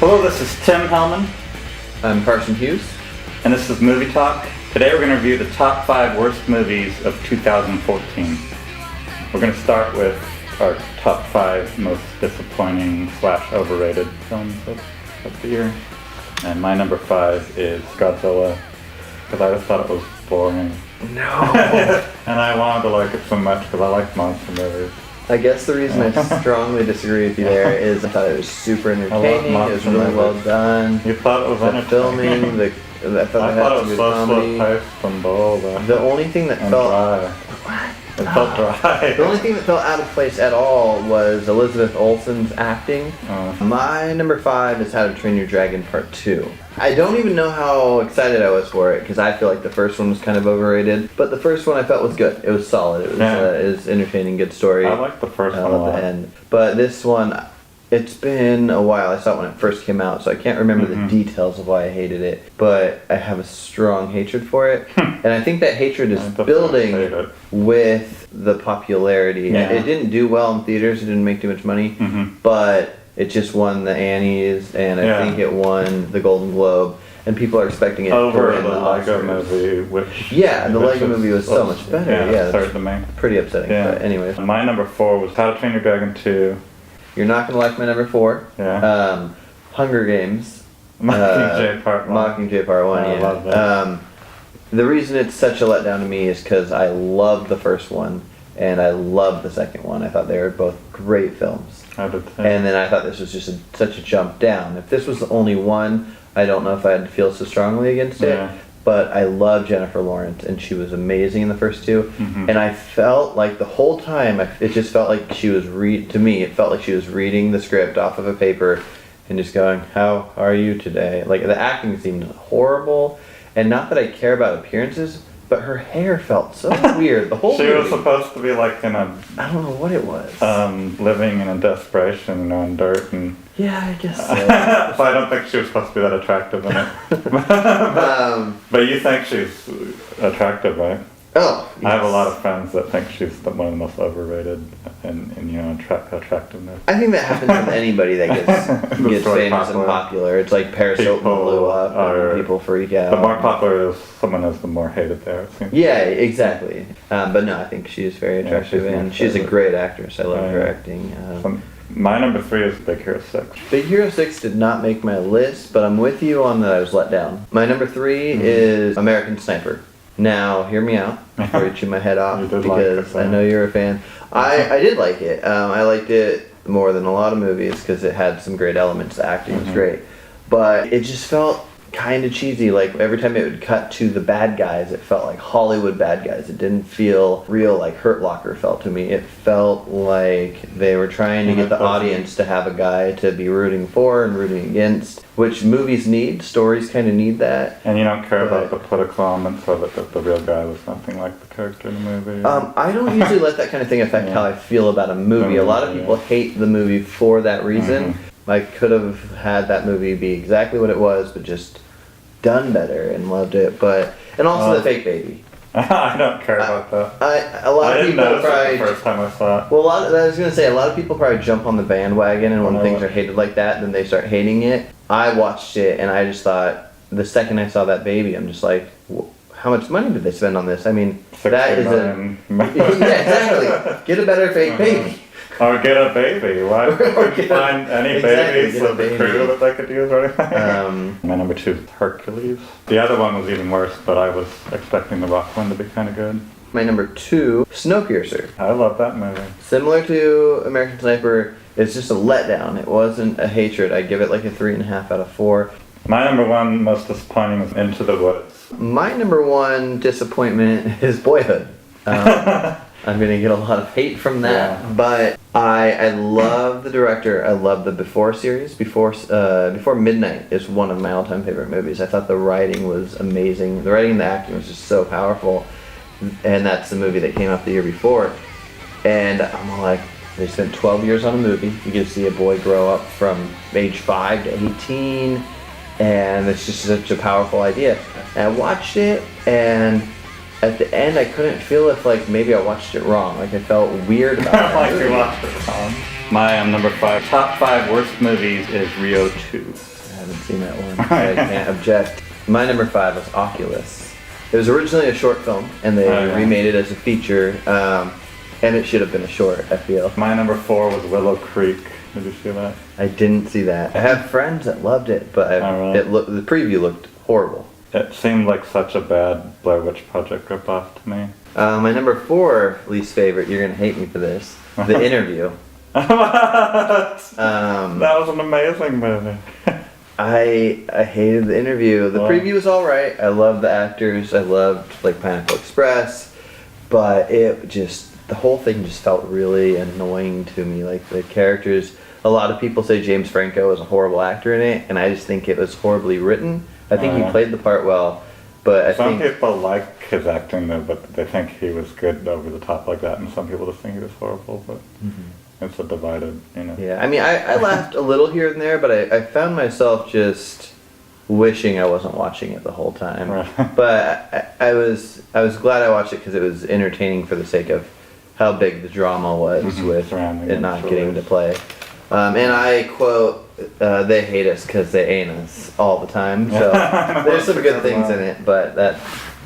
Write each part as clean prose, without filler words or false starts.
Hello, this is Tim Hellman. I'm Carson Hughes. And this is Movie Talk. Today we're going to review the top 5 worst movies of 2014. We're going to start with our top 5 most disappointing / overrated films of the year. And my number 5 is Godzilla, because I just thought it was boring. No! And I wanted to like it so much because I like monster movies. I guess the reason I strongly disagree with you there is I thought it was super entertaining, it was really well done. You thought it was entertaining? Filming, I thought it was so slow paced and dull. The only thing that felt dry. It felt dry. The only thing that felt out of place at all was Elizabeth Olsen's acting. My number 5 is How to Train Your Dragon Part 2. I don't even know how excited I was for it because I feel like the first one was kind of overrated, but the first one I felt was good. It was solid. It was entertaining, good story. I liked the first one a lot. The end. But this one, it's been a while. I saw it when it first came out, so I can't remember the details of why I hated it, but I have a strong hatred for it. And I think that hatred is building with the popularity. Yeah. It didn't do well in theaters, it didn't make too much money, but it just won the Annies, and I think it won the Golden Globe, and people are expecting it over to win the Lego movie, which... Yeah, the Lego movie was so much better. Yeah, certainly. Pretty upsetting, but anyways. My number 4 was How to Train Your Dragon 2. You're not going to like my number 4. Yeah. Hunger Games. Mockingjay Part 1. Mockingjay Part 1, I love that. The reason it's such a letdown to me is because I loved the first one, and I loved the second one. I thought they were both great films. I did too. And then I thought this was just such a jump down. If this was the only one, I don't know if I'd feel so strongly against it. But I love Jennifer Lawrence, and she was amazing in the first two. And I felt like the whole time, it just felt like she was to me, it felt like she was reading the script off of a paper and just going, "How are you today?" Like, the acting seemed horrible, and not that I care about appearances, but her hair felt so weird. The whole She movie. was supposed to be like in a... I don't know what it was. Living in a desperation on dirt and... Yeah, I guess so. But I don't think she was supposed to be that attractive in it. But you think she's attractive, right? Oh, yes. I have a lot of friends that think she's one of the most overrated in attractiveness. I think that happens with anybody that gets famous and popular. It's like Paris Hilton blew up and people freak out. The more popular someone is, the more hated they are, it seems. Yeah, exactly. But no, I think she's very attractive, and she's a great actress. I love her acting. My number 3 is Big Hero 6. Big Hero 6 did not make my list, but I'm with you on that I was let down. My number 3 is American Sniper. Now, hear me out before I chew my head off, because I know you're a fan. I did like it. I liked it more than a lot of movies because it had some great elements. The acting was great. But it just felt kind of cheesy. Like, every time it would cut to the bad guys, it felt like Hollywood bad guys. It didn't feel real like Hurt Locker felt to me. It felt like they were trying to get the audience to have a guy to be rooting for and rooting against, which movies need. Stories kind of need that. And you don't care about the political elements of it, that the real guy was nothing like the character in the movie? I don't usually let that kind of thing affect how I feel about a movie. A lot of people hate the movie for that reason. I could have had that movie be exactly what it was, but just done better, and loved it. And also the fake baby. I don't care about that. A lot of people probably the first time I saw it. Well, I was gonna say, a lot of people probably jump on the bandwagon, and when things are hated like that, then they start hating it. I watched it, and I just thought, the second I saw that baby, I'm just like, how much money did they spend on this? I mean, that is yeah, exactly. Get a better fake baby. Or get a baby. Why find any babies with a crew that they could use or anything? My number 2 is Hercules. The other one was even worse, but I was expecting the Rock one to be kind of good. My number 2, Snowpiercer. I love that movie. Similar to American Sniper, it's just a letdown. It wasn't a hatred. I give it like a 3.5 out of 4. My number 1 most disappointing was Into the Woods. My number 1 disappointment is Boyhood. I'm going to get a lot of hate from that, but I love the director. I love the Before series. Before Midnight is one of my all-time favorite movies. I thought the writing was amazing. The writing and the acting was just so powerful, and that's the movie that came out the year before. And I'm like, they spent 12 years on a movie. You get to see a boy grow up from age 5 to 18, and it's just such a powerful idea. And I watched it, and at the end, I couldn't feel if, like, maybe I watched it wrong. Like, I felt weird about it. You watched it wrong. My number 5 top 5 worst movies is Rio 2. haven't seen that one, so I can't object. My number 5 was Oculus. It was originally a short film, and they remade it as a feature, and it should have been a short, I feel. My number 4 was Willow Creek. Did you see that? I didn't see that. I have friends that loved it, but the preview looked horrible. It seemed like such a bad Blair Witch Project ripoff to me. My number 4 least favorite, you're gonna hate me for this, The Interview. What? That was an amazing movie. I hated The Interview. The preview was alright. I loved the actors. I loved like Pineapple Express, but the whole thing just felt really annoying to me. Like the characters, a lot of people say James Franco is a horrible actor in it, and I just think it was horribly written. I think he played the part well, but some people like his acting though, but they think he was good over the top like that, and some people just think he was horrible. But it's a divided, Yeah, I mean, I laughed a little here and there, but I found myself just wishing I wasn't watching it the whole time. Right. But I was glad I watched it because it was entertaining for the sake of how big the drama was with it not getting to play. And I quote, they hate us because they ain't us all the time. So there's some good things in it, but that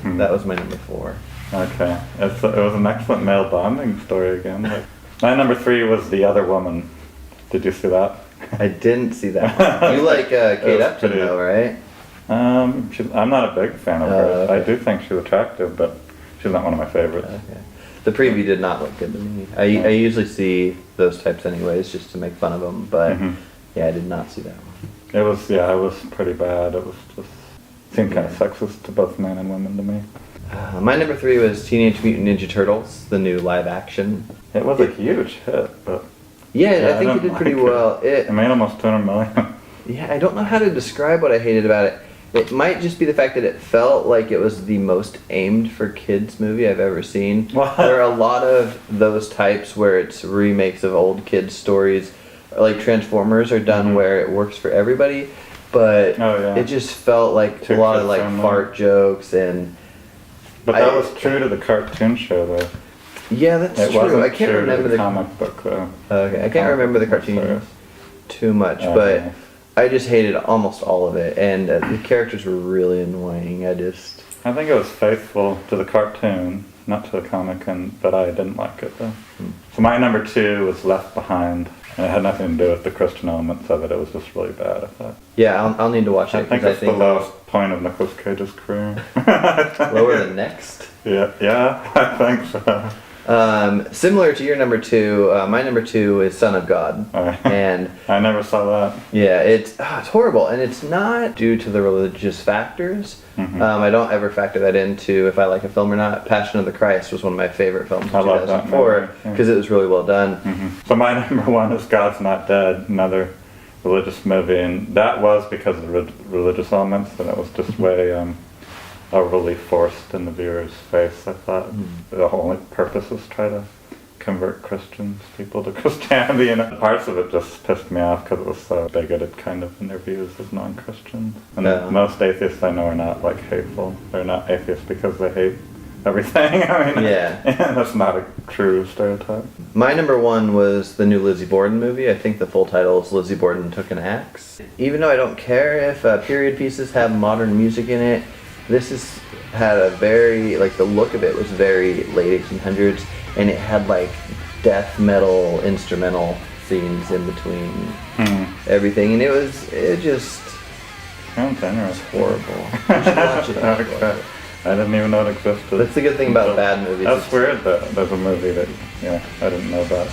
was my number 4. Okay. It was an excellent male bonding story again. My number 3 was The Other Woman. Did you see that? I didn't see that one. You like Kate Upton though, right? I'm not a big fan of her. Okay. I do think she's attractive, but she's not one of my favorites. Okay. The preview did not look good to me. I usually see those types anyways, just to make fun of them, but yeah, I did not see that one. It was pretty bad. It was just seemed kind of sexist to both men and women to me. My number 3 was Teenage Mutant Ninja Turtles, the new live action. It was a huge hit, but I think it did pretty well. It made almost 200 million. Yeah, I don't know how to describe what I hated about it. It might just be the fact that it felt like it was the most aimed for kids movie I've ever seen. What? There are a lot of those types where it's remakes of old kids' stories, like Transformers are done where it works for everybody, but it just felt like a lot of like fart jokes and. But that was true to the cartoon show though. Yeah, that's true. I can't remember the comic book though. Okay, I can't remember the cartoon too much, but I just hated almost all of it, and the characters were really annoying. I think it was faithful to the cartoon, not to the comic, but I didn't like it though. So my number 2 was Left Behind, and it had nothing to do with the Christian elements of it. It was just really bad, I thought. Yeah, I'll need to watch it. I think it's the lowest point of Nicolas Cage's career. Lower than Next? Yeah, I think so. Similar to your number 2, my number 2 is Son of God, and I never saw that. Yeah, it's horrible, and it's not due to the religious factors. I don't ever factor that into if I like a film or not. Passion of the Christ was one of my favorite films in 2004 because it was really well done. So my number 1 is God's Not Dead, another religious movie, and that was because of the religious elements, and it was just way overly forced in the viewer's face. I thought the whole purpose was try to convert people to Christianity, and parts of it just pissed me off because it was so bigoted kind of in their views as non-Christians. And most atheists I know are not like hateful. They're not atheists because they hate everything. I mean, that's not a true stereotype. My number 1 was the new Lizzie Borden movie. I think the full title is Lizzie Borden Took an Axe. Even though I don't care if period pieces have modern music in it, this had a very, like, the look of it was very late 1800s, and it had like death metal instrumental scenes in between everything, and it just sounds interesting. Horrible. You should watch it. I didn't even know it existed. That's the good thing about bad movies. That's weird that there's a movie that I didn't know about.